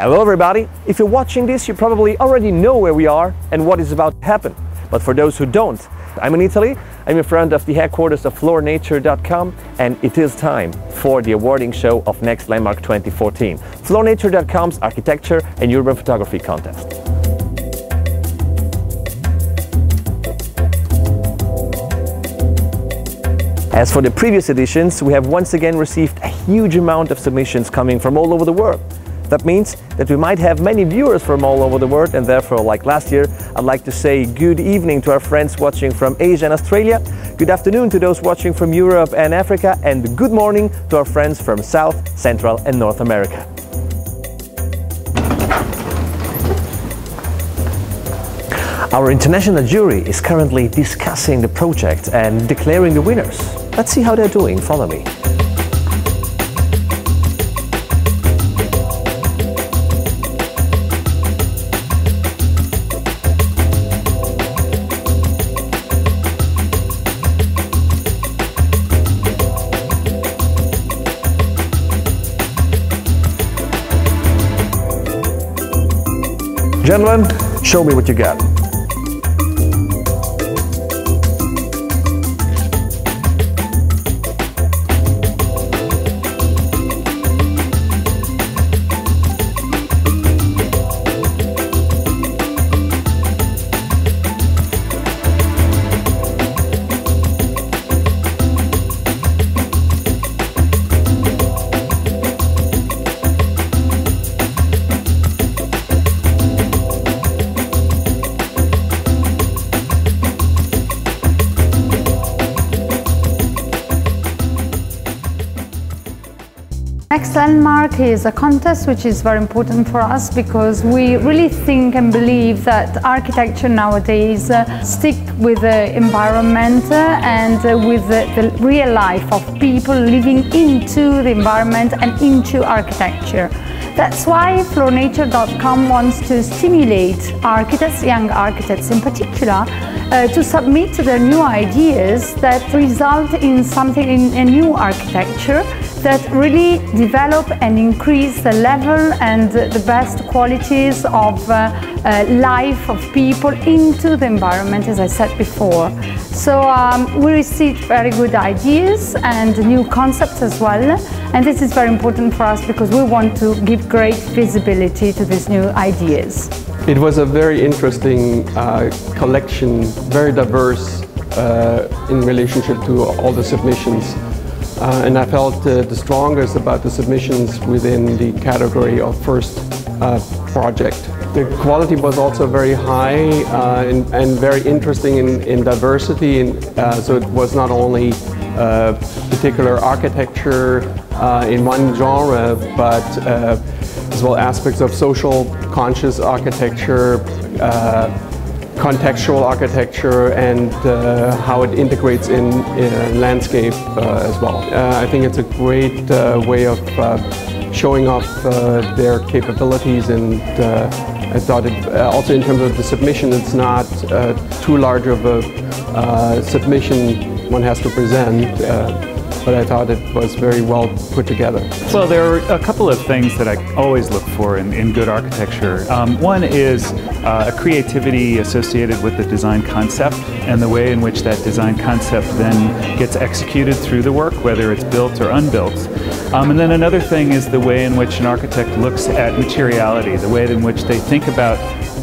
Hello everybody! If you're watching this, you probably already know where we are and what is about to happen. But for those who don't, I'm in Italy, I'm in front of the headquarters of FloorNature.com, and it is time for the awarding show of Next Landmark 2014, FloorNature.com's architecture and urban photography contest. As for the previous editions, we have once again received a huge amount of submissions coming from all over the world. That means that we might have many viewers from all over the world, and therefore, like last year, I'd like to say good evening to our friends watching from Asia and Australia, good afternoon to those watching from Europe and Africa, and good morning to our friends from South, Central and North America. Our international jury is currently discussing the project and declaring the winners. Let's see how they're doing. Follow me. Gentlemen, show me what you got. Next Landmark is a contest which is very important for us because we really think and believe that architecture nowadays stick with the environment and with the real life of people living into the environment and into architecture. That's why FloorNature.com wants to stimulate architects, young architects in particular, to submit their new ideas that result in something in a new architecture that really develop and increase the level and the best qualities of life of people into the environment, as I said before. So we received very good ideas and new concepts as well, and this is very important for us because we want to give great visibility to these new ideas. It was a very interesting collection, very diverse in relationship to all the submissions. And I felt the strongest about the submissions within the category of first project. The quality was also very high and very interesting in diversity. And, so it was not only particular architecture in one genre, but as well aspects of social conscious architecture, contextual architecture, and how it integrates in landscape as well. I think it's a great way of showing off their capabilities, and I thought also in terms of the submission, it's not too large of a submission one has to present. But I thought it was very well put together. Well, there are a couple of things that I always look for in good architecture. One is a creativity associated with the design concept and the way in which that design concept then gets executed through the work, whether it's built or unbuilt. And then another thing is the way in which an architect looks at materiality, the way in which they think about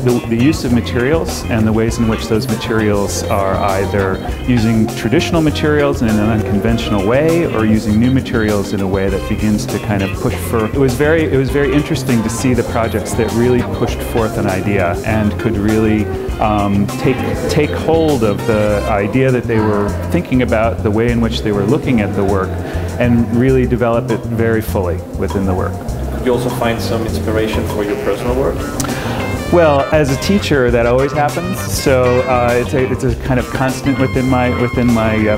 the use of materials and the ways in which those materials are either using traditional materials in an unconventional way or using new materials in a way that begins to kind of push for. It was very interesting to see the projects that really pushed forth an idea and could really take hold of the idea that they were thinking about, the way in which they were looking at the work, and really develop it very fully within the work. Could you also find some inspiration for your personal work? Well, as a teacher, that always happens. So it's a kind of constant within my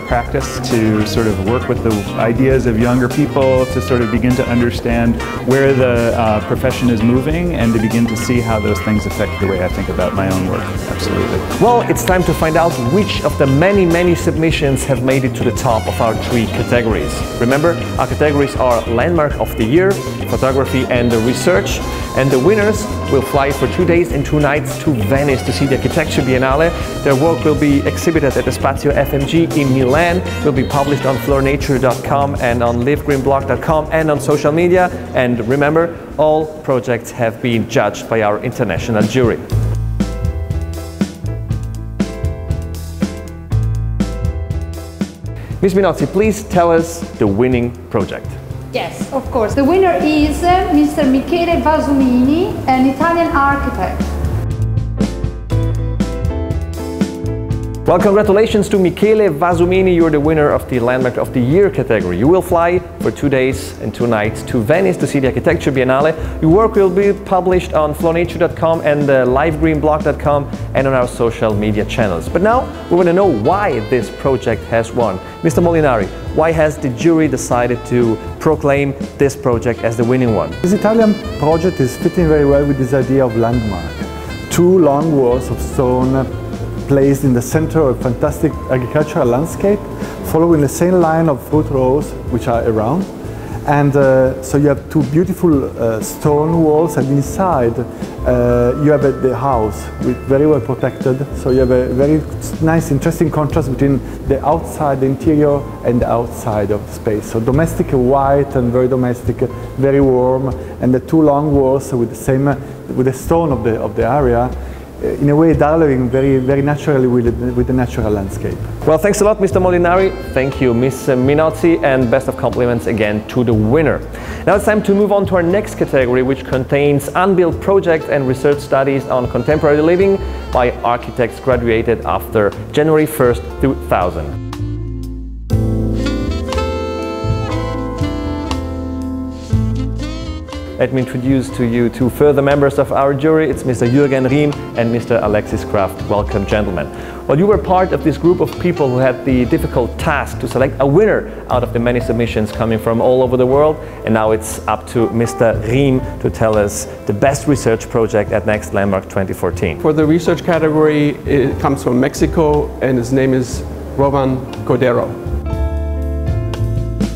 practice to sort of work with the ideas of younger people, to sort of begin to understand where the profession is moving, and to begin to see how those things affect the way I think about my own work. Absolutely. Well, it's time to find out which of the many submissions have made it to the top of our 3 categories. Remember, our categories are Landmark of the Year, photography and research. And the winners will fly for 2 days and 2 nights to Venice to see the Architecture Biennale. Their work will be exhibited at the Spazio FMG in Milan, will be published on floornature.com and on livegreenblog.com and on social media. And remember, all projects have been judged by our international jury. Ms. Minozzi, please tell us the winning project. Yes, of course. The winner is Mr. Michele Vasumini, an Italian architect. Well, congratulations to Michele Vasumini. You're the winner of the Landmark of the Year category. You will fly for 2 days and 2 nights to Venice to see the Architecture Biennale. Your work will be published on floornature.com and livegreenblog.com and on our social media channels. But now we want to know why this project has won. Mr. Molinari, why has the jury decided to proclaim this project as the winning one? This Italian project is fitting very well with this idea of landmark. 2 long walls of stone placed in the center of a fantastic agricultural landscape, following the same line of fruit rows which are around. And so you have 2 beautiful stone walls, and inside you have the house, very well protected. So you have a very nice, interesting contrast between the outside, the interior, and the outside of the space. So domestic, white, and very domestic, very warm, and the 2 long walls with the stone of the area, in a way dialoguing very naturally with the natural landscape. Well, thanks a lot, Mr. Molinari. Thank you, Ms. Minozzi, and best of compliments again to the winner. Now it's time to move on to our next category, which contains unbuilt projects and research studies on contemporary living by architects graduated after January 1st, 2000. Let me introduce to you 2 further members of our jury. It's Mr. Jürgen Riem and Mr. Alexis Kraft. Welcome, gentlemen. Well, you were part of this group of people who had the difficult task to select a winner out of the many submissions coming from all over the world. And now it's up to Mr. Riem to tell us the best research project at Next Landmark 2014. For the research category, it comes from Mexico, and his name is Roman Cordero.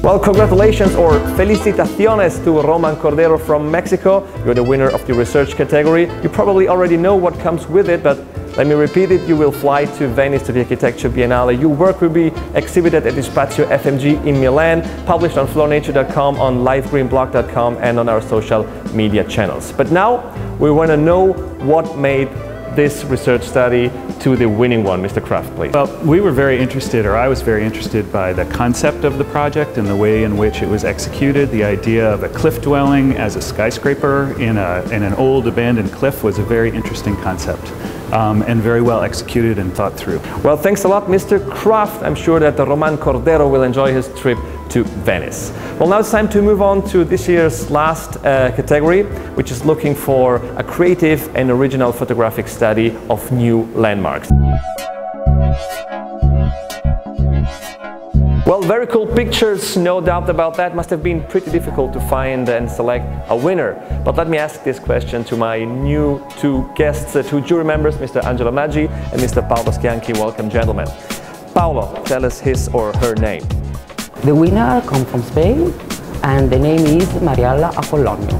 Well, congratulations or felicitaciones to Roman Cordero from Mexico. You're the winner of the research category. You probably already know what comes with it, but let me repeat it. You will fly to Venice to the Architecture Biennale. Your work will be exhibited at the Spazio FMG in Milan, published on floornature.com, on livegreenblog.com, and on our social media channels. But now we want to know what made this research study to the winning one. Mr. Kraft, please. Well, we were very interested, or I was very interested by the concept of the project and the way in which it was executed. The idea of a cliff dwelling as a skyscraper in an old abandoned cliff was a very interesting concept. And very well executed and thought through. Well, thanks a lot, Mr. Kraft. I'm sure that Roman Cordero will enjoy his trip to Venice. Well, now it's time to move on to this year's last category, which is looking for a creative and original photographic study of new landmarks. Well, very cool pictures, no doubt about that. Must have been pretty difficult to find and select a winner. But let me ask this question to my new 2 guests, 2 jury members, Mr. Angelo Maggi and Mr. Paolo Schianchi. Welcome, gentlemen. Paolo, tell us his or her name. The winner comes from Spain, and the name is Mariella Apollonio.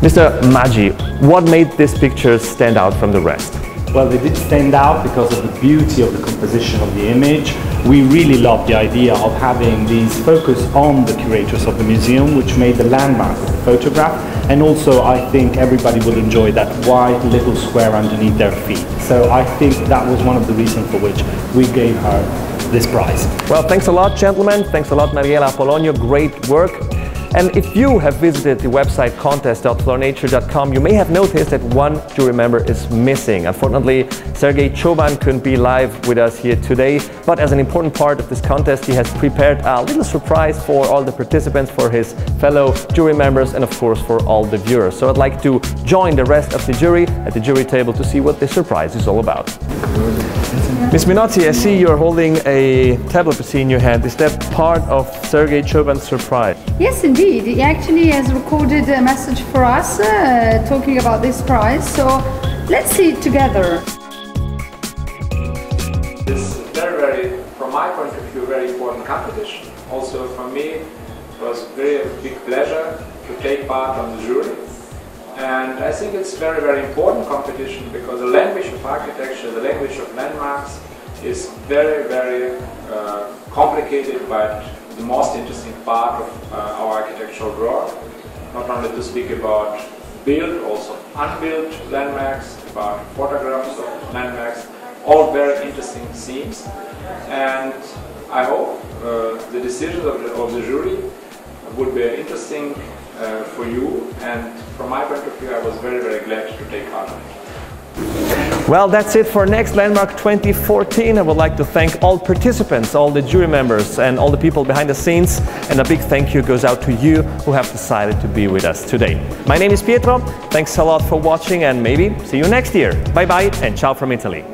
Mr. Maggi, what made these pictures stand out from the rest? Well, they did stand out because of the beauty of the composition of the image. We really loved the idea of having these focus on the curators of the museum, which made the landmark of the photograph. And also, I think everybody will enjoy that white little square underneath their feet. So I think that was one of the reasons for which we gave her this prize. Well, thanks a lot, gentlemen. Thanks a lot, Mariella Apollonio. Great work. And if you have visited the website contest.floornature.com, you may have noticed that 1 jury member is missing. Unfortunately, Sergei Choban couldn't be live with us here today, but as an important part of this contest, he has prepared a little surprise for all the participants, for his fellow jury members, and of course for all the viewers. So I'd like to join the rest of the jury at the jury table to see what this surprise is all about. Ms. Minozzi, I see you're holding a tablet in your hand. Is that part of Sergei Choban's surprise? Yes, indeed. He actually has recorded a message for us talking about this prize. So let's see it together. This is very, from my point of view, very important competition. Also for me, it was a very big pleasure to take part on the jury. And I think it's very, very important competition because the language of architecture, the language of landmarks is very, very complicated, but the most interesting part of our architectural work. Not only to speak about built, also unbuilt landmarks, about photographs of landmarks, all very interesting themes. And I hope the decisions of the jury would be interesting for you, and from my point of view I was very, very glad to take part in it. Well, that's it for Next Landmark 2014. I would like to thank all participants, all the jury members and all the people behind the scenes, and a big thank you goes out to you who have decided to be with us today. My name is Pietro, thanks a lot for watching and maybe see you next year. Bye bye and ciao from Italy.